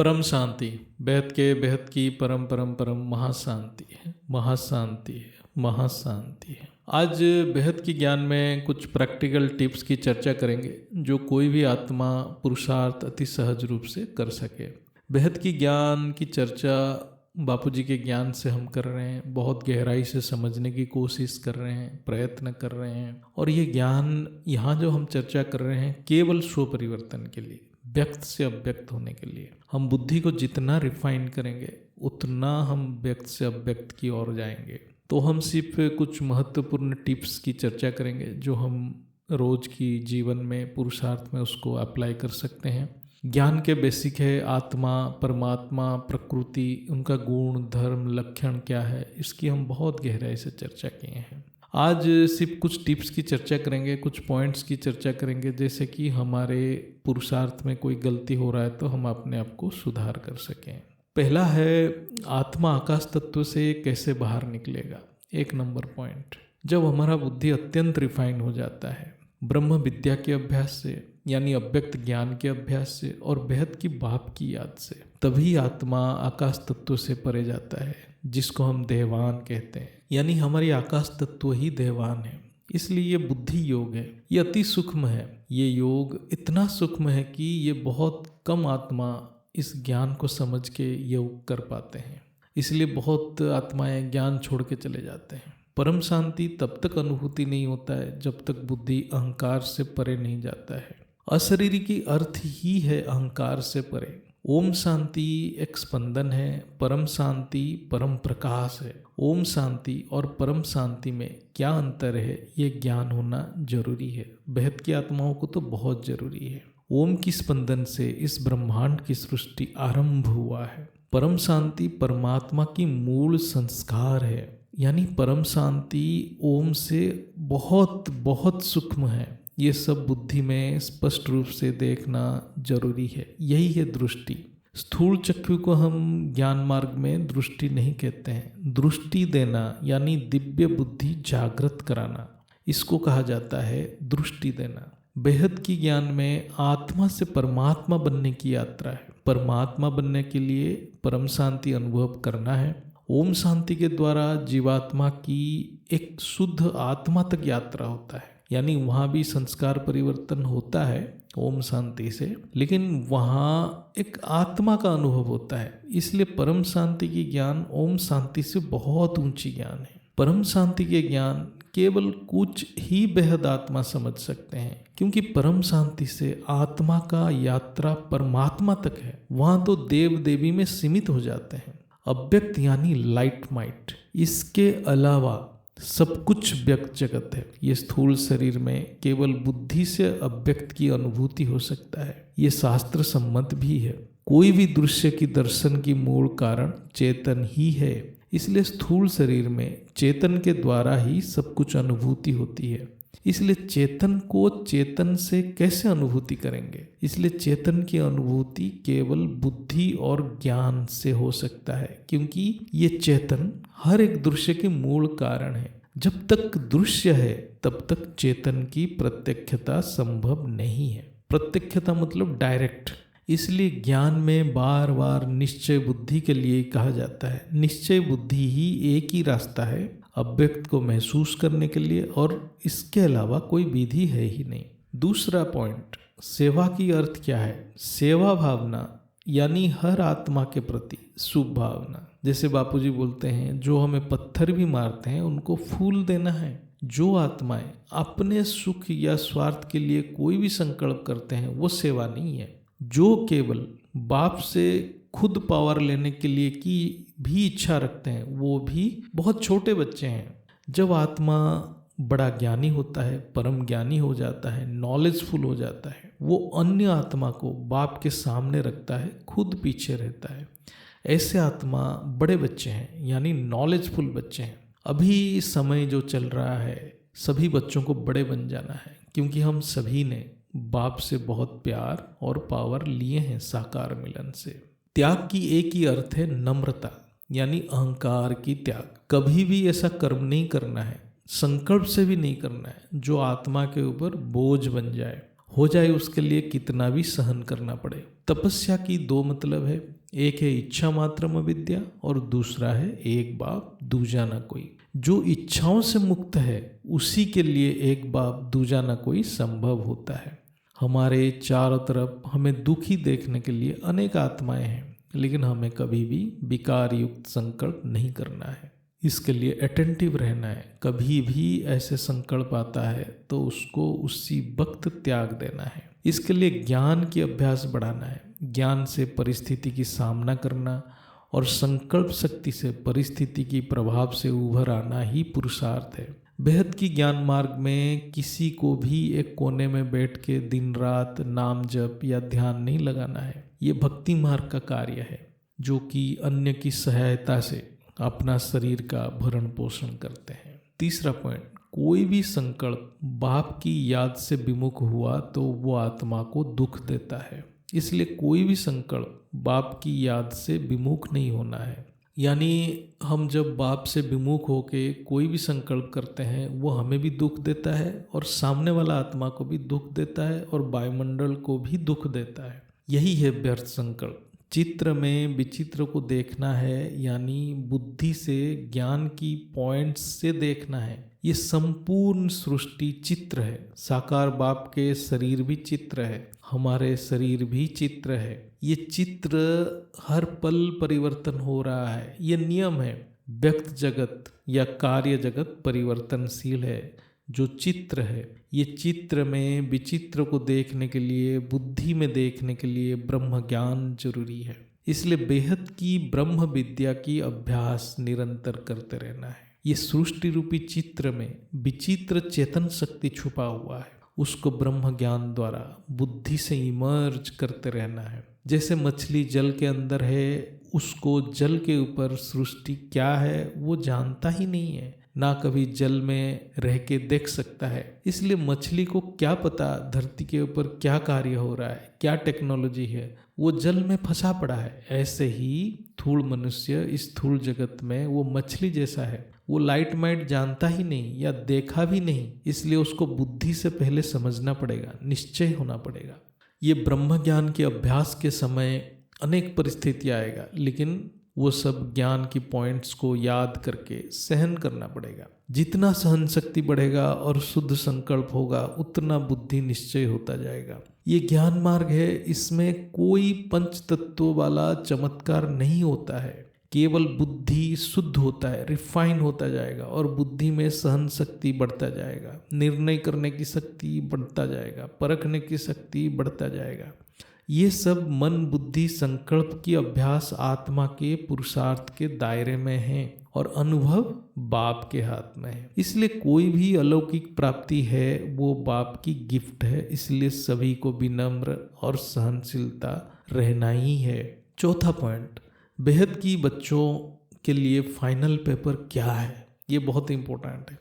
परम शांति। बेहद के बेहद की परम परम परम महाशांति है, महाशांति है, महाशांति है। आज बेहद की ज्ञान में कुछ प्रैक्टिकल टिप्स की चर्चा करेंगे जो कोई भी आत्मा पुरुषार्थ अति सहज रूप से कर सके। बेहद की ज्ञान की चर्चा बापूजी के ज्ञान से हम कर रहे हैं, बहुत गहराई से समझने की कोशिश कर रहे हैं, प्रयत्न कर रहे हैं। और ये ज्ञान यहाँ जो हम चर्चा कर रहे हैं केवल स्व परिवर्तन के लिए, व्यक्त से अव्यक्त होने के लिए। हम बुद्धि को जितना रिफाइन करेंगे उतना हम व्यक्त से अव्यक्त की ओर जाएंगे। तो हम सिर्फ कुछ महत्वपूर्ण टिप्स की चर्चा करेंगे जो हम रोज की जीवन में पुरुषार्थ में उसको अप्लाई कर सकते हैं। ज्ञान के बेसिक है आत्मा, परमात्मा, प्रकृति, उनका गुण, धर्म, लक्षण क्या है, इसकी हम बहुत गहराई से चर्चा किए हैं। आज सिर्फ कुछ टिप्स की चर्चा करेंगे, कुछ पॉइंट्स की चर्चा करेंगे, जैसे कि हमारे पुरुषार्थ में कोई गलती हो रहा है तो हम अपने आप को सुधार कर सकें। पहला है आत्मा आकाश तत्व से कैसे बाहर निकलेगा। 1 नंबर पॉइंट, जब हमारा बुद्धि अत्यंत रिफाइन हो जाता है ब्रह्म विद्या के अभ्यास से, यानी अव्यक्त ज्ञान के अभ्यास से और बेहद की बाप की याद से, तभी आत्मा आकाश तत्व से परे जाता है, जिसको हम देहवान कहते हैं। यानी हमारी आकाश तत्व ही देहवान है। इसलिए ये बुद्धि योग है, ये अति सूक्ष्म है। ये योग इतना सूक्ष्म है कि ये बहुत कम आत्मा इस ज्ञान को समझ के योग कर पाते हैं। इसलिए बहुत आत्माएं ज्ञान छोड़ के चले जाते हैं। परम शांति तब तक अनुभूति नहीं होता है जब तक बुद्धि अहंकार से परे नहीं जाता है। अशरीरी की अर्थ ही है अहंकार से परे। ओम शांति एक स्पंदन है, परम शांति परम प्रकाश है। ओम शांति और परम शांति में क्या अंतर है, ये ज्ञान होना जरूरी है। बेहद की आत्माओं को तो बहुत जरूरी है। ओम की स्पंदन से इस ब्रह्मांड की सृष्टि आरंभ हुआ है। परम शांति परमात्मा की मूल संस्कार है, यानी परम शांति ओम से बहुत बहुत सूक्ष्म है। ये सब बुद्धि में स्पष्ट रूप से देखना जरूरी है। यही है दृष्टि। स्थूल चक्षु को हम ज्ञान मार्ग में दृष्टि नहीं कहते हैं। दृष्टि देना यानी दिव्य बुद्धि जागृत कराना, इसको कहा जाता है दृष्टि देना। बेहद की ज्ञान में आत्मा से परमात्मा बनने की यात्रा है। परमात्मा बनने के लिए परम शांति अनुभव करना है। ओम शांति के द्वारा जीवात्मा की एक शुद्ध आत्मा तक यात्रा होता है, यानी वहाँ भी संस्कार परिवर्तन होता है ओम शांति से, लेकिन वहाँ एक आत्मा का अनुभव होता है। इसलिए परम शांति की ज्ञान ओम शांति से बहुत ऊंची ज्ञान है। परम शांति के ज्ञान केवल कुछ ही बेहद आत्मा समझ सकते हैं, क्योंकि परम शांति से आत्मा का यात्रा परमात्मा तक है। वहाँ तो देव देवी में सीमित हो जाते हैं। अव्यक्त यानी लाइट माइट, इसके अलावा सब कुछ व्यक्त जगत है। ये स्थूल शरीर में केवल बुद्धि से अव्यक्त की अनुभूति हो सकता है। ये शास्त्र सम्मत भी है। कोई भी दृश्य की दर्शन की मूल कारण चेतन ही है। इसलिए स्थूल शरीर में चेतन के द्वारा ही सब कुछ अनुभूति होती है। इसलिए चेतन को चेतन से कैसे अनुभूति करेंगे। इसलिए चेतन की अनुभूति केवल बुद्धि और ज्ञान से हो सकता है, क्योंकि ये चेतन हर एक दृश्य के मूल कारण है। जब तक दृश्य है तब तक चेतन की प्रत्यक्षता संभव नहीं है। प्रत्यक्षता मतलब डायरेक्ट। इसलिए ज्ञान में बार बार निश्चय बुद्धि के लिए कहा जाता है। निश्चय बुद्धि ही एक ही रास्ता है अव्यक्त को महसूस करने के लिए, और इसके अलावा कोई विधि है ही नहीं। दूसरा पॉइंट, सेवा की अर्थ क्या है। सेवा भावना यानी हर आत्मा के प्रति शुभ भावना। जैसे बापूजी बोलते हैं, जो हमें पत्थर भी मारते हैं उनको फूल देना है। जो आत्माएं अपने सुख या स्वार्थ के लिए कोई भी संकल्प करते हैं वो सेवा नहीं है। जो केवल बाप से खुद पावर लेने के लिए की भी इच्छा रखते हैं वो भी बहुत छोटे बच्चे हैं। जब आत्मा बड़ा ज्ञानी होता है, परम ज्ञानी हो जाता है, नॉलेजफुल हो जाता है, वो अन्य आत्मा को बाप के सामने रखता है, खुद पीछे रहता है। ऐसे आत्मा बड़े बच्चे हैं, यानी नॉलेजफुल बच्चे हैं। अभी समय जो चल रहा है, सभी बच्चों को बड़े बन जाना है, क्योंकि हम सभी ने बाप से बहुत प्यार और पावर लिए हैं साकार मिलन से। त्याग की एक ही अर्थ है नम्रता, यानी अहंकार की त्याग। कभी भी ऐसा कर्म नहीं करना है, संकल्प से भी नहीं करना है जो आत्मा के ऊपर बोझ बन जाए। हो जाए उसके लिए कितना भी सहन करना पड़े। तपस्या की दो मतलब है, एक है इच्छा मात्रम अविद्या और दूसरा है एक बाप दूजा न कोई। जो इच्छाओं से मुक्त है उसी के लिए एक बाप दूजा न कोई संभव होता है। हमारे चारों तरफ हमें दुखी देखने के लिए अनेक आत्माएं हैं, लेकिन हमें कभी भी विकार युक्त संकल्प नहीं करना है। इसके लिए अटेंटिव रहना है। कभी भी ऐसे संकल्प आता है तो उसको उसी वक्त त्याग देना है। इसके लिए ज्ञान की अभ्यास बढ़ाना है। ज्ञान से परिस्थिति की सामना करना और संकल्प शक्ति से परिस्थिति की प्रभाव से उभर आना ही पुरुषार्थ है। बेहद की ज्ञान मार्ग में किसी को भी एक कोने में बैठ के दिन रात नाम जप या ध्यान नहीं लगाना है। ये भक्ति मार्ग का कार्य है, जो कि अन्य की सहायता से अपना शरीर का भरण पोषण करते हैं। तीसरा पॉइंट, कोई भी संकल्प बाप की याद से विमुख हुआ तो वो आत्मा को दुख देता है। इसलिए कोई भी संकल्प बाप की याद से विमुख नहीं होना है। यानी हम जब बाप से विमुख होके कोई भी संकल्प करते हैं वो हमें भी दुख देता है और सामने वाला आत्मा को भी दुख देता है और वायुमंडल को भी दुख देता है। यही है व्यर्थ संकल्प। चित्र में विचित्र को देखना है, यानी बुद्धि से ज्ञान की पॉइंट्स से देखना है। ये संपूर्ण सृष्टि चित्र है। साकार बाप के शरीर भी चित्र है, हमारे शरीर भी चित्र है। ये चित्र हर पल परिवर्तन हो रहा है, ये नियम है। व्यक्त जगत या कार्य जगत परिवर्तनशील है। जो चित्र है, ये चित्र में विचित्र को देखने के लिए, बुद्धि में देखने के लिए ब्रह्म ज्ञान जरूरी है। इसलिए बेहद की ब्रह्म विद्या की अभ्यास निरंतर करते रहना है। ये सृष्टि रूपी चित्र में विचित्र चेतन शक्ति छुपा हुआ है, उसको ब्रह्म ज्ञान द्वारा बुद्धि से इमर्ज करते रहना है। जैसे मछली जल के अंदर है, उसको जल के ऊपर सृष्टि क्या है वो जानता ही नहीं है, ना कभी जल में रह के देख सकता है। इसलिए मछली को क्या पता धरती के ऊपर क्या कार्य हो रहा है, क्या टेक्नोलॉजी है, वो जल में फंसा पड़ा है। ऐसे ही थूल मनुष्य इस थूल जगत में वो मछली जैसा है, वो लाइट माइट जानता ही नहीं या देखा भी नहीं। इसलिए उसको बुद्धि से पहले समझना पड़ेगा, निश्चय होना पड़ेगा। ये ब्रह्म ज्ञान के अभ्यास के समय अनेक परिस्थितियाँ आएगा, लेकिन वो सब ज्ञान की पॉइंट्स को याद करके सहन करना पड़ेगा। जितना सहन शक्ति बढ़ेगा और शुद्ध संकल्प होगा, उतना बुद्धि निश्चय होता जाएगा। ये ज्ञान मार्ग है, इसमें कोई पंच तत्वों वाला चमत्कार नहीं होता है। केवल बुद्धि शुद्ध होता है, रिफाइन होता जाएगा और बुद्धि में सहन शक्ति बढ़ता जाएगा, निर्णय करने की शक्ति बढ़ता जाएगा, परखने की शक्ति बढ़ता जाएगा। ये सब मन बुद्धि संकल्प की अभ्यास आत्मा के पुरुषार्थ के दायरे में है और अनुभव बाप के हाथ में है। इसलिए कोई भी अलौकिक प्राप्ति है वो बाप की गिफ्ट है। इसलिए सभी को विनम्र और सहनशीलता रहना ही है। चौथा पॉइंट, बेहद की बच्चों के लिए फाइनल पेपर क्या है, ये बहुत इंपॉर्टेंट है।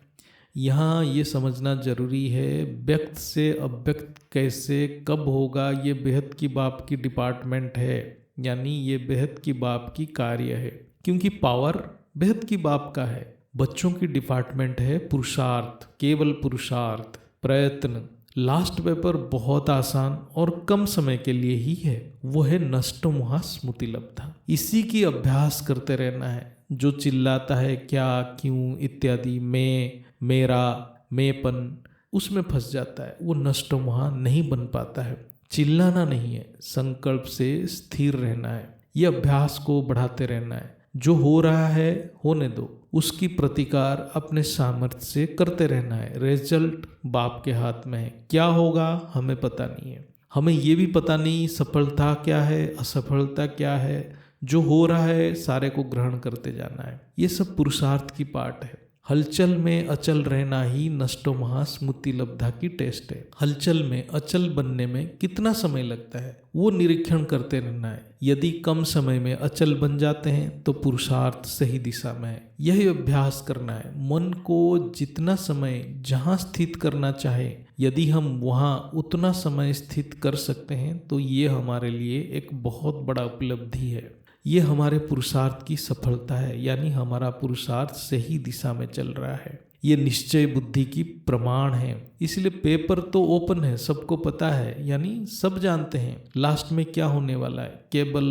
यहाँ ये समझना जरूरी है, व्यक्त से अव्यक्त कैसे कब होगा ये बेहद की बाप की डिपार्टमेंट है, यानी ये बेहद की बाप की कार्य है, क्योंकि पावर बेहद की बाप का है। बच्चों की डिपार्टमेंट है पुरुषार्थ, केवल पुरुषार्थ, प्रयत्न। लास्ट पेपर बहुत आसान और कम समय के लिए ही है, वो है नष्टो मोहा स्मृति लब्धा। इसी की अभ्यास करते रहना है। जो चिल्लाता है क्या, क्यों इत्यादि, मैं, मेरा, मैंपन, उसमें फंस जाता है, वो नष्टो मोहा नहीं बन पाता है। चिल्लाना नहीं है, संकल्प से स्थिर रहना है। ये अभ्यास को बढ़ाते रहना है। जो हो रहा है होने दो, उसकी प्रतिकार अपने सामर्थ्य से करते रहना है। रिजल्ट बाप के हाथ में है, क्या होगा हमें पता नहीं है। हमें ये भी पता नहीं सफलता क्या है, असफलता क्या है। जो हो रहा है सारे को ग्रहण करते जाना है। ये सब पुरुषार्थ की पार्ट है। हलचल में अचल रहना ही नष्टो मोहा स्मृति लब्धा की टेस्ट है। हलचल में अचल बनने में कितना समय लगता है वो निरीक्षण करते रहना है। यदि कम समय में अचल बन जाते हैं तो पुरुषार्थ सही दिशा में है। यही अभ्यास करना है। मन को जितना समय जहाँ स्थित करना चाहे, यदि हम वहाँ उतना समय स्थित कर सकते हैं तो ये हमारे लिए एक बहुत बड़ा उपलब्धि है। ये हमारे पुरुषार्थ की सफलता है, यानी हमारा पुरुषार्थ सही दिशा में चल रहा है। ये निश्चय बुद्धि की प्रमाण है। इसलिए पेपर तो ओपन है, सबको पता है, यानी सब जानते हैं लास्ट में क्या होने वाला है, केवल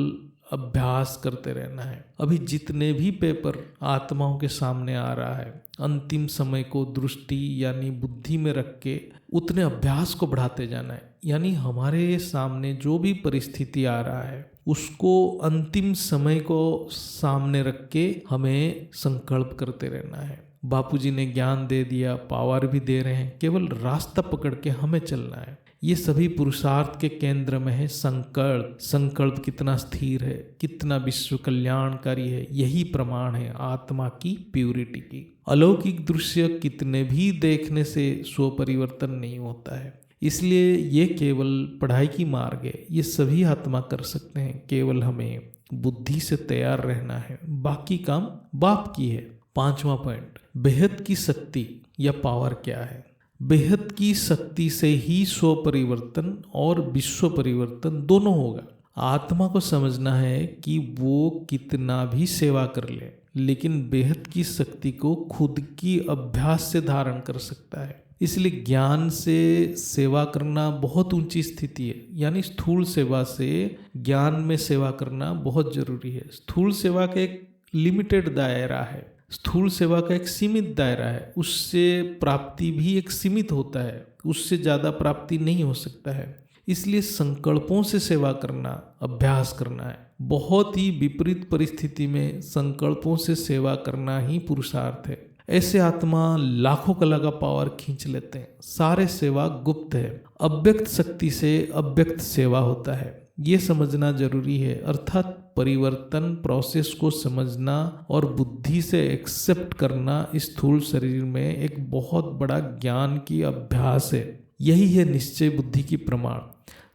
अभ्यास करते रहना है। अभी जितने भी पेपर आत्माओं के सामने आ रहा है, अंतिम समय को दृष्टि यानी बुद्धि में रख के उतने अभ्यास को बढ़ाते जाना है। यानी हमारे सामने जो भी परिस्थिति आ रहा है उसको अंतिम समय को सामने रख के हमें संकल्प करते रहना है। बापूजी ने ज्ञान दे दिया, पावर भी दे रहे हैं, केवल रास्ता पकड़ के हमें चलना है। ये सभी पुरुषार्थ के केंद्र में है संकल्प। संकल्प कितना स्थिर है, कितना विश्व कल्याणकारी है, यही प्रमाण है आत्मा की प्यूरिटी की। अलौकिक दृश्य कितने भी देखने से स्व परिवर्तन नहीं होता है, इसलिए ये केवल पढ़ाई की मार्ग है। ये सभी आत्मा कर सकते हैं, केवल हमें बुद्धि से तैयार रहना है, बाकी काम बाप की है। 5वां पॉइंट, बेहद की शक्ति या पावर क्या है। बेहद की शक्ति से ही स्व परिवर्तन और विश्व परिवर्तन दोनों होगा। आत्मा को समझना है कि वो कितना भी सेवा कर ले, लेकिन बेहद की शक्ति को खुद की अभ्यास से धारण कर सकता है। इसलिए ज्ञान से सेवा करना बहुत ऊंची स्थिति है, यानी स्थूल सेवा से ज्ञान में सेवा करना बहुत जरूरी है। स्थूल सेवा का एक लिमिटेड दायरा है, स्थूल सेवा का एक सीमित दायरा है, उससे प्राप्ति भी एक सीमित होता है, उससे ज़्यादा प्राप्ति नहीं हो सकता है। इसलिए संकल्पों से सेवा करना, अभ्यास करना है। बहुत ही विपरीत परिस्थिति में संकल्पों से सेवा करना ही पुरुषार्थ है। ऐसे आत्मा लाखों कला का पावर खींच लेते हैं। सारे सेवा गुप्त है, अव्यक्त शक्ति से अव्यक्त सेवा होता है, ये समझना जरूरी है। अर्थात परिवर्तन प्रोसेस को समझना और बुद्धि से एक्सेप्ट करना स्थूल शरीर में एक बहुत बड़ा ज्ञान की अभ्यास है। यही है निश्चय बुद्धि की प्रमाण।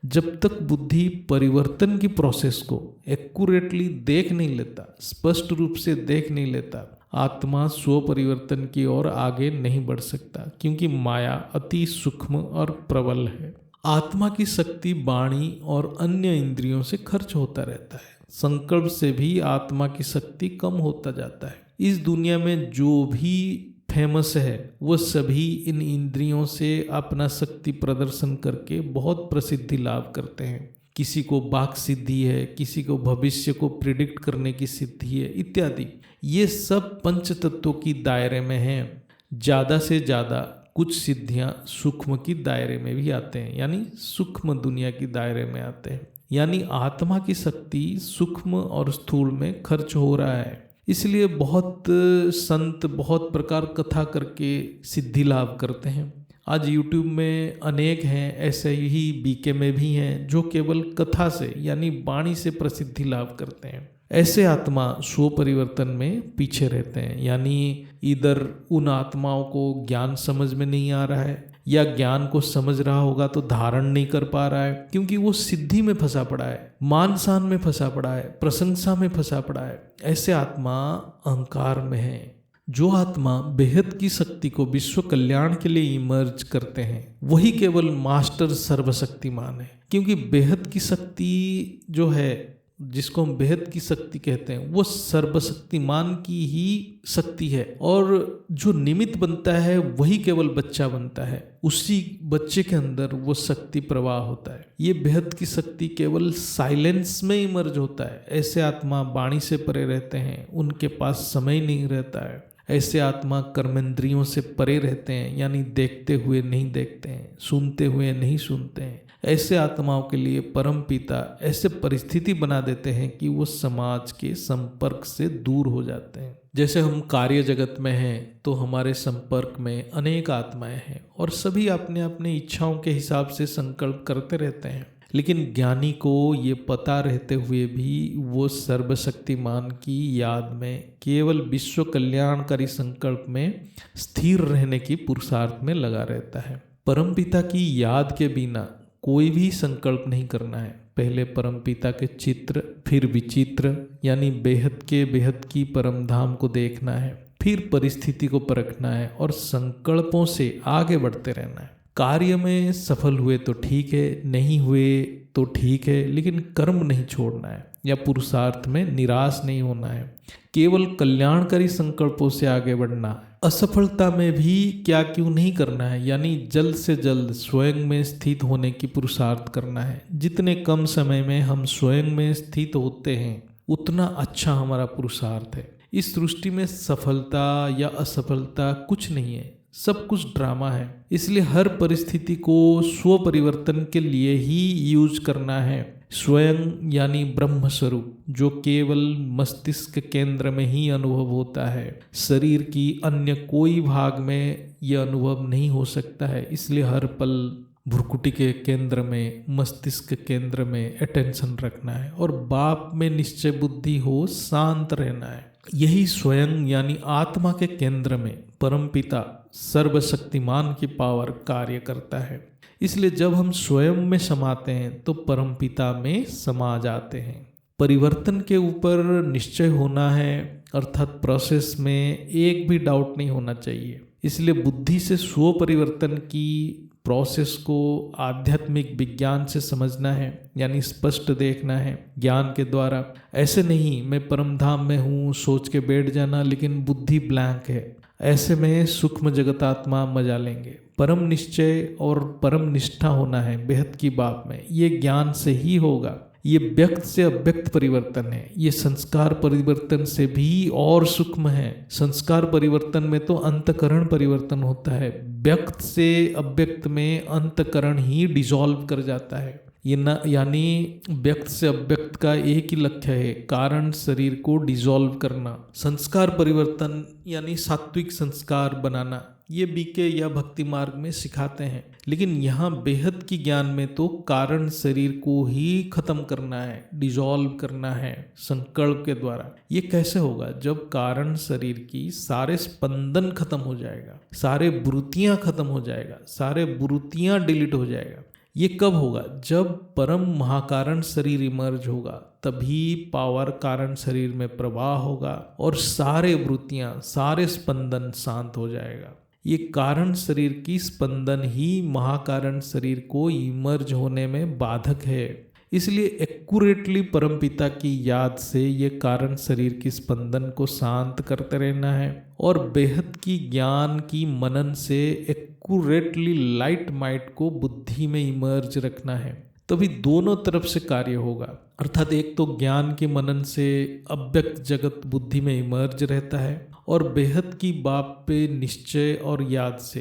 जब तक बुद्धि परिवर्तन की प्रोसेस को एक्यूरेटली देख नहीं लेता, स्पष्ट रूप से देख नहीं लेता, आत्मा स्व परिवर्तन की ओर आगे नहीं बढ़ सकता, क्योंकि माया अति सूक्ष्म और प्रबल है। आत्मा की शक्ति वाणी और अन्य इंद्रियों से खर्च होता रहता है। संकल्प से भी आत्मा की शक्ति कम होता जाता है। इस दुनिया में जो भी फेमस है वो सभी इन इंद्रियों से अपना शक्ति प्रदर्शन करके बहुत प्रसिद्धि लाभ करते हैं। किसी को वाक सिद्धि है, किसी को भविष्य को प्रिडिक्ट करने की सिद्धि है, इत्यादि। ये सब पंच तत्वों की दायरे में हैं। ज़्यादा से ज़्यादा कुछ सिद्धियां सूक्ष्म की दायरे में भी आते हैं, यानी सूक्ष्म दुनिया की दायरे में आते हैं। यानी आत्मा की शक्ति सूक्ष्म और स्थूल में खर्च हो रहा है। इसलिए बहुत संत बहुत प्रकार कथा करके सिद्धि लाभ करते हैं। आज YouTube में अनेक हैं, ऐसे ही बीके में भी हैं जो केवल कथा से यानी वाणी से प्रसिद्धि लाभ करते हैं। ऐसे आत्मा स्व परिवर्तन में पीछे रहते हैं, यानी इधर उन आत्माओं को ज्ञान समझ में नहीं आ रहा है, या ज्ञान को समझ रहा होगा तो धारण नहीं कर पा रहा है, क्योंकि वो सिद्धि में फंसा पड़ा है, मान शान में फंसा पड़ा है, प्रशंसा में फंसा पड़ा है। ऐसे आत्मा अहंकार में है। जो आत्मा बेहद की शक्ति को विश्व कल्याण के लिए इमर्ज करते हैं वही केवल मास्टर सर्वशक्तिमान है। क्योंकि बेहद की शक्ति जो है, जिसको हम बेहद की शक्ति कहते हैं, वो सर्वशक्तिमान की ही शक्ति है, और जो निमित्त बनता है वही केवल बच्चा बनता है। उसी बच्चे के अंदर वो शक्ति प्रवाह होता है। ये बेहद की शक्ति केवल साइलेंस में इमर्ज होता है। ऐसे आत्मा वाणी से परे रहते हैं, उनके पास समय नहीं रहता है। ऐसे आत्मा कर्मेंद्रियों से परे रहते हैं, यानी देखते हुए नहीं देखते हैं, सुनते हुए नहीं सुनते हैं। ऐसे आत्माओं के लिए परम पिता ऐसे परिस्थिति बना देते हैं कि वो समाज के संपर्क से दूर हो जाते हैं। जैसे हम कार्य जगत में हैं तो हमारे संपर्क में अनेक आत्माएं हैं और सभी अपने अपने इच्छाओं के हिसाब से संकल्प करते रहते हैं। लेकिन ज्ञानी को ये पता रहते हुए भी वो सर्वशक्तिमान की याद में केवल विश्व कल्याणकारी संकल्प में स्थिर रहने की पुरुषार्थ में लगा रहता है। परमपिता की याद के बिना कोई भी संकल्प नहीं करना है। पहले परमपिता के चित्र, फिर विचित्र यानी बेहद के बेहद की परम धाम को देखना है, फिर परिस्थिति को परखना है और संकल्पों से आगे बढ़ते रहना है। कार्य में सफल हुए तो ठीक है, नहीं हुए तो ठीक है, लेकिन कर्म नहीं छोड़ना है। या पुरुषार्थ में निराश नहीं होना है, केवल कल्याणकारी संकल्पों से आगे बढ़ना है। असफलता में भी क्या क्यों नहीं करना है, यानी जल्द से जल्द स्वयं में स्थित होने की पुरुषार्थ करना है। जितने कम समय में हम स्वयं में स्थित होते हैं उतना अच्छा हमारा पुरुषार्थ है। इस सृष्टि में सफलता या असफलता कुछ नहीं है, सब कुछ ड्रामा है। इसलिए हर परिस्थिति को स्व परिवर्तन के लिए ही यूज करना है। स्वयं यानी ब्रह्म स्वरूप जो केवल मस्तिष्क केंद्र में ही अनुभव होता है, शरीर की अन्य कोई भाग में यह अनुभव नहीं हो सकता है। इसलिए हर पल भ्रुकुटी के केंद्र में, मस्तिष्क केंद्र में अटेंशन रखना है और बाप में निश्चय बुद्धि हो, शांत रहना है। यही स्वयं यानी आत्मा के केंद्र में परमपिता सर्वशक्तिमान की पावर कार्य करता है। इसलिए जब हम स्वयं में समाते हैं तो परमपिता में समा जाते हैं। परिवर्तन के ऊपर निश्चय होना है, अर्थात प्रोसेस में एक भी डाउट नहीं होना चाहिए। इसलिए बुद्धि से स्व परिवर्तन की प्रोसेस को आध्यात्मिक विज्ञान से समझना है, यानी स्पष्ट देखना है ज्ञान के द्वारा। ऐसे नहीं मैं परम धाम में हूँ सोच के बैठ जाना लेकिन बुद्धि ब्लैंक है, ऐसे में सूक्ष्म जगतात्मा मजा लेंगे। परम निश्चय और परम निष्ठा होना है बेहद की बात में, ये ज्ञान से ही होगा। ये व्यक्त से अव्यक्त परिवर्तन है, ये संस्कार परिवर्तन से भी और सूक्ष्म है। संस्कार परिवर्तन में तो अंतकरण परिवर्तन होता है, व्यक्त से अव्यक्त में अंतकरण ही डिसॉल्व कर जाता है। ये न यानी व्यक्त से अव्यक्त का एक ही लक्ष्य है, कारण शरीर को डिसॉल्व करना। संस्कार परिवर्तन यानी सात्विक संस्कार बनाना, ये बीके या भक्ति मार्ग में सिखाते हैं, लेकिन यहाँ बेहद की ज्ञान में तो कारण शरीर को ही खत्म करना है, डिसॉल्व करना है संकल्प के द्वारा। ये कैसे होगा? जब कारण शरीर की सारे स्पंदन खत्म हो जाएगा, सारे वृत्तियां खत्म हो जाएगा, सारे वृत्तियां डिलीट हो जाएगा। ये कब होगा? जब परम महाकारण शरीर इमर्ज होगा, तभी पावर कारण शरीर में प्रवाह होगा और सारे वृत्तियां, सारे स्पंदन शांत हो जाएगा। ये कारण शरीर की स्पंदन ही महाकारण शरीर को इमर्ज होने में बाधक है। इसलिए एक्यूरेटली परमपिता की याद से ये कारण शरीर की स्पंदन को शांत करते रहना है और बेहद की ज्ञान की मनन से एक्यूरेटली लाइट माइट को बुद्धि में इमर्ज रखना है। तभी दोनों तरफ से कार्य होगा, अर्थात एक तो ज्ञान के मनन से अव्यक्त जगत बुद्धि में इमर्ज रहता है और बेहद की बाप पे निश्चय और याद से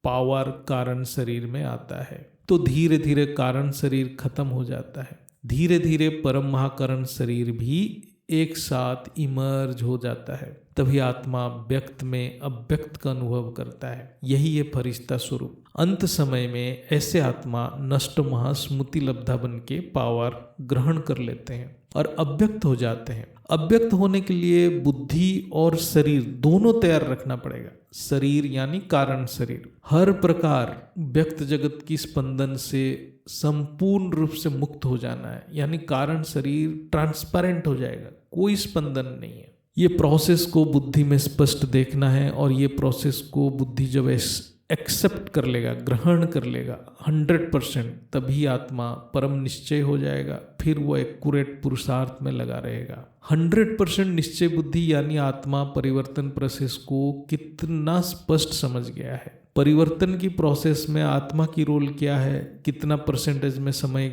पावर कारण शरीर में आता है। तो धीरे धीरे कारण शरीर खत्म हो जाता है, धीरे धीरे परम महाकरण शरीर भी एक साथ इमर्ज हो जाता है। तभी आत्मा व्यक्त में अव्यक्त का अनुभव करता है। यही है फरिश्ता स्वरूप। अंत समय में ऐसे आत्मा नष्ट महास्मृति लब्धा बन के पावर ग्रहण कर लेते हैं और अव्यक्त हो जाते हैं। अव्यक्त होने के लिए बुद्धि और शरीर दोनों तैयार रखना पड़ेगा। शरीर यानी कारण शरीर हर प्रकार व्यक्त जगत की स्पंदन से संपूर्ण रूप से मुक्त हो जाना है, यानी कारण शरीर ट्रांसपेरेंट हो जाएगा, कोई स्पंदन नहीं है। ये प्रोसेस को बुद्धि में स्पष्ट देखना है और ये प्रोसेस को बुद्धि जब एक्सेप्ट कर लेगा, ग्रहण कर लेगा 100%, तभी आत्मा परम निश्चय हो जाएगा। फिर वो एक्यूरेट पुरुषार्थ में लगा रहेगा। 100% निश्चय बुद्धि यानी आत्मा परिवर्तन प्रोसेस को कितना स्पष्ट समझ गया है। परिवर्तन की प्रोसेस में आत्मा की रोल क्या है, कितना परसेंटेज में समझ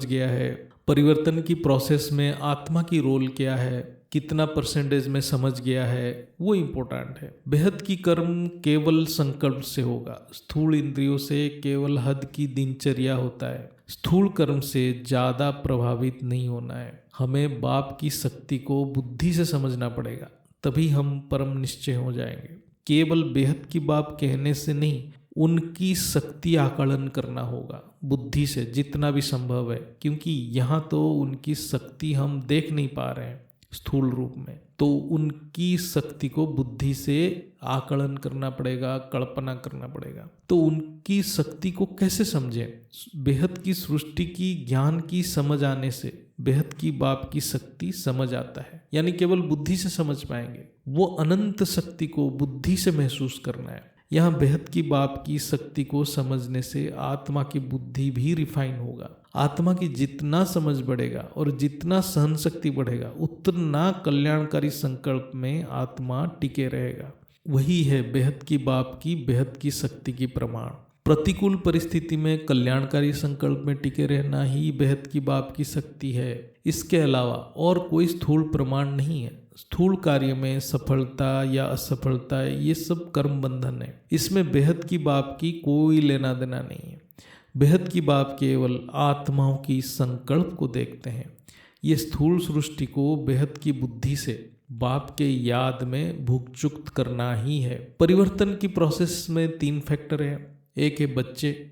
गया है। परिवर्तन की प्रोसेस में आत्मा की रोल क्या है, कितना परसेंटेज में समझ गया है, वो इम्पोर्टेंट है। बेहद की कर्म केवल संकल्प से होगा। स्थूल इंद्रियों से केवल हद की दिनचर्या होता है। स्थूल कर्म से ज़्यादा प्रभावित नहीं होना है। हमें बाप की शक्ति को बुद्धि से समझना पड़ेगा, तभी हम परम निश्चय हो जाएंगे। केवल बेहद की बाप कहने से नहीं, उनकी शक्ति आकलन करना होगा बुद्धि से जितना भी संभव है, क्योंकि यहाँ तो उनकी शक्ति हम देख नहीं पा रहे हैं स्थूल रूप में, तो उनकी शक्ति को बुद्धि से आकलन करना पड़ेगा, कल्पना करना पड़ेगा। तो उनकी शक्ति को कैसे समझें? बेहद की सृष्टि की ज्ञान की समझ आने से बेहद की बाप की शक्ति समझ आता है, यानी केवल बुद्धि से समझ पाएंगे। वो अनंत शक्ति को बुद्धि से महसूस करना है, यहाँ बेहद की बाप की शक्ति को समझने से आत्मा की बुद्धि भी रिफाइन होगा। आत्मा की जितना समझ बढ़ेगा और जितना सहन शक्ति बढ़ेगा उतना कल्याणकारी संकल्प में आत्मा टिके रहेगा। वही है बेहद की बाप की बेहद की शक्ति की प्रमाण। प्रतिकूल परिस्थिति में कल्याणकारी संकल्प में टिके रहना ही बेहद की बाप की शक्ति है। इसके अलावा और कोई स्थूल प्रमाण नहीं है। स्थूल कार्य में सफलता या असफलता ये सब कर्म बंधन है, इसमें बेहद की बाप की कोई लेना देना नहीं है। बेहद की बाप केवल आत्माओं की संकल्प को देखते हैं। ये स्थूल सृष्टि को बेहद की बुद्धि से बाप के याद में भुगचुक्त करना ही है। परिवर्तन की प्रोसेस में 3 फैक्टर है। एक है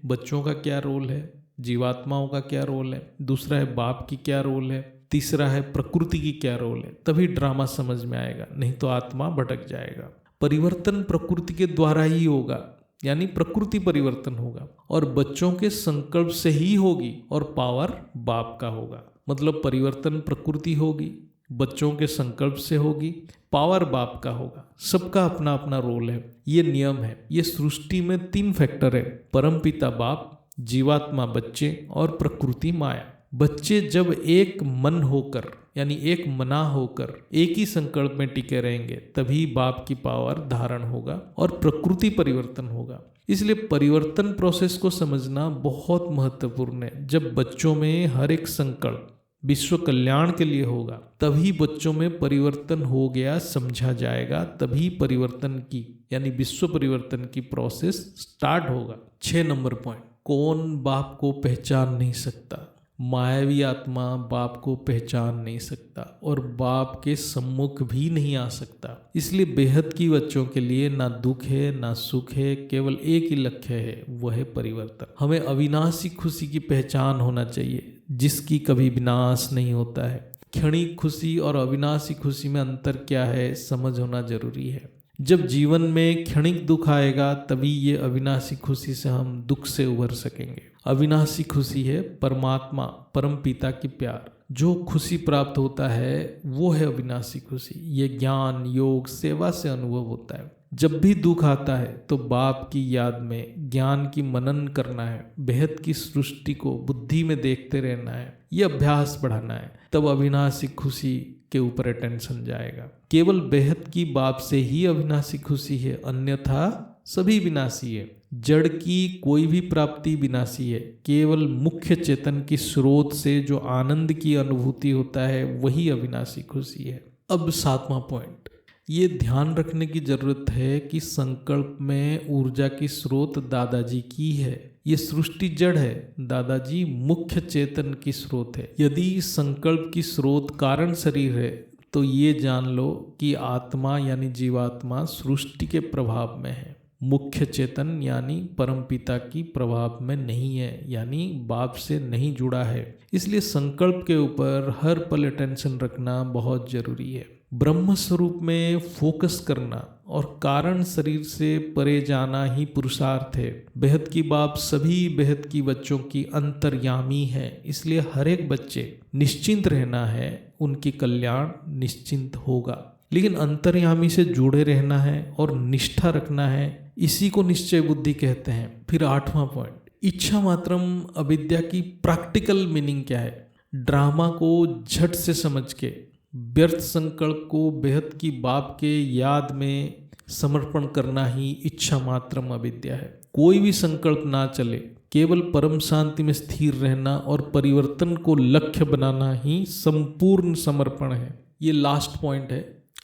बच्चों का क्या रोल है, जीवात्माओं का क्या रोल है, दूसरा है बाप की क्या रोल है, तीसरा है प्रकृति की क्या रोल है। तभी ड्रामा समझ में आएगा, नहीं तो आत्मा भटक जाएगा। परिवर्तन प्रकृति के द्वारा ही होगा, यानी प्रकृति परिवर्तन होगा और बच्चों के संकल्प से ही होगी और पावर बाप का होगा। मतलब परिवर्तन प्रकृति होगी, बच्चों के संकल्प से होगी, पावर बाप का होगा। सबका अपना अपना रोल है, ये नियम है। ये सृष्टि में 3 फैक्टर है, परमपिता बाप, जीवात्मा बच्चे और प्रकृति माया। बच्चे जब एक मन होकर यानी एक मना होकर एक ही संकल्प में टिके रहेंगे तभी बाप की पावर धारण होगा और प्रकृति परिवर्तन होगा। इसलिए परिवर्तन प्रोसेस को समझना बहुत महत्वपूर्ण है। जब बच्चों में हर एक संकल्प विश्व कल्याण के लिए होगा तभी बच्चों में परिवर्तन हो गया समझा जाएगा, तभी परिवर्तन की यानी विश्व परिवर्तन की प्रोसेस स्टार्ट होगा। 6 नंबर पॉइंट, कौन बाप को पहचान नहीं सकता? मायावी आत्मा बाप को पहचान नहीं सकता और बाप के सम्मुख भी नहीं आ सकता। इसलिए बेहद की बच्चों के लिए ना दुख है ना सुख है, केवल एक ही लक्ष्य है, वह है परिवर्तन। हमें अविनाशी खुशी की पहचान होना चाहिए जिसकी कभी विनाश नहीं होता है। क्षणिक खुशी और अविनाशी खुशी में अंतर क्या है समझ होना जरूरी है। जब जीवन में क्षणिक दुख आएगा तभी ये अविनाशी खुशी से हम दुख से उभर सकेंगे। अविनाशी खुशी है परमात्मा परम पिता की प्यार, जो खुशी प्राप्त होता है वो है अविनाशी खुशी। ये ज्ञान योग सेवा से अनुभव होता है। जब भी दुख आता है तो बाप की याद में ज्ञान की मनन करना है, बेहद की सृष्टि को बुद्धि में देखते रहना है, ये अभ्यास बढ़ाना है। तब अविनाशी खुशी के ऊपर अटेंशन जाएगा। केवल बेहद की बाप से ही अविनाशी खुशी है, अन्यथा सभी विनाशी है। जड़ की कोई भी प्राप्ति विनाशी है। केवल मुख्य चेतन की स्रोत से जो आनंद की अनुभूति होता है वही अविनाशी खुशी है। अब 7वां पॉइंट, ये ध्यान रखने की जरूरत है कि संकल्प में ऊर्जा की स्रोत दादाजी की है। ये सृष्टि जड़ है, दादाजी मुख्य चेतन की स्रोत है। यदि संकल्प की स्रोत कारण शरीर है तो ये जान लो कि आत्मा यानी जीवात्मा सृष्टि के प्रभाव में है, मुख्य चेतन यानी परमपिता की प्रभाव में नहीं है, यानी बाप से नहीं जुड़ा है। इसलिए संकल्प के ऊपर हर पल अटेंशन रखना बहुत जरूरी है। ब्रह्म स्वरूप में फोकस करना और कारण शरीर से परे जाना ही पुरुषार्थ है। बेहद की बाप सभी बेहद की बच्चों की अंतर्यामी है, इसलिए हर एक बच्चे निश्चिंत रहना है, उनकी कल्याण निश्चिंत होगा। लेकिन अंतर्यामी से जुड़े रहना है और निष्ठा रखना है, इसी को निश्चय बुद्धि कहते हैं। फिर 8वां पॉइंट, इच्छा मात्रम अविद्या की प्रैक्टिकल मीनिंग क्या है? ड्रामा को झट से समझ के व्यर्थ संकल्प को बेहद की बाप के याद में समर्पण करना ही इच्छा मात्रम अविद्या है। कोई भी संकल्प ना चले, केवल परम शांति में स्थिर रहना और परिवर्तन को लक्ष्य बनाना ही संपूर्ण समर्पण है। ये लास्ट पॉइंट है,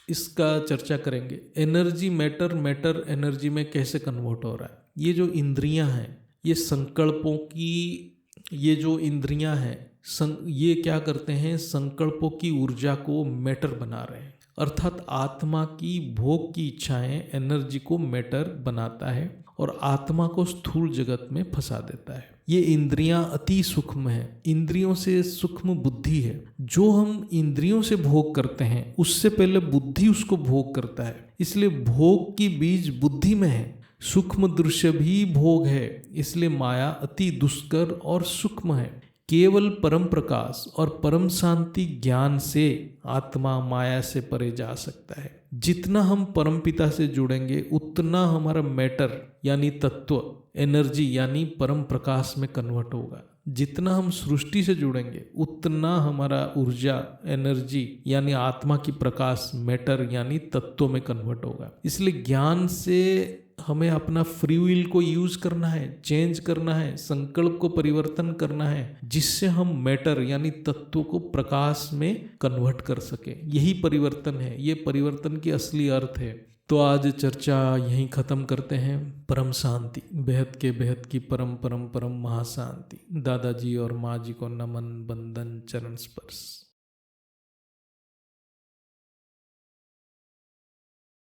इसका चर्चा करेंगे। एनर्जी मैटर, मैटर एनर्जी में कैसे कन्वर्ट हो रहा है। ये जो इंद्रियां हैं, ये संकल्पों की, ये जो इंद्रियां हैं ये क्या करते हैं, संकल्पों की ऊर्जा को मैटर बना रहे हैं। अर्थात आत्मा की भोग की इच्छाएं एनर्जी को मैटर बनाता है और आत्मा को स्थूल जगत में फंसा देता है। ये इंद्रियां अति सूक्ष्म है, इंद्रियों से सूक्ष्म बुद्धि है। जो हम इंद्रियों से भोग करते हैं उससे पहले बुद्धि उसको भोग करता है, इसलिए भोग की बीज बुद्धि में है। सूक्ष्म दृश्य भी भोग है, इसलिए माया अति दुष्कर और सूक्ष्म है। केवल परम प्रकाश और परम शांति ज्ञान से आत्मा माया से परे जा सकता है। जितना हम परम पिता से जुड़ेंगे उतना हमारा मैटर यानी तत्व एनर्जी यानी परम प्रकाश में कन्वर्ट होगा। जितना हम सृष्टि से जुड़ेंगे उतना हमारा ऊर्जा एनर्जी यानी आत्मा की प्रकाश मैटर यानी तत्व में कन्वर्ट होगा। इसलिए ज्ञान से हमें अपना फ्री विल को यूज करना है, चेंज करना है, संकल्प को परिवर्तन करना है, जिससे हम मैटर यानी तत्व को प्रकाश में कन्वर्ट कर सके। यही परिवर्तन है, ये परिवर्तन की असली अर्थ है। तो आज चर्चा यहीं ख़त्म करते हैं। परम शांति, बेहद के बेहद की परम परम परम महाशांति। दादाजी और माँ जी को नमन, बंदन, चरण स्पर्श।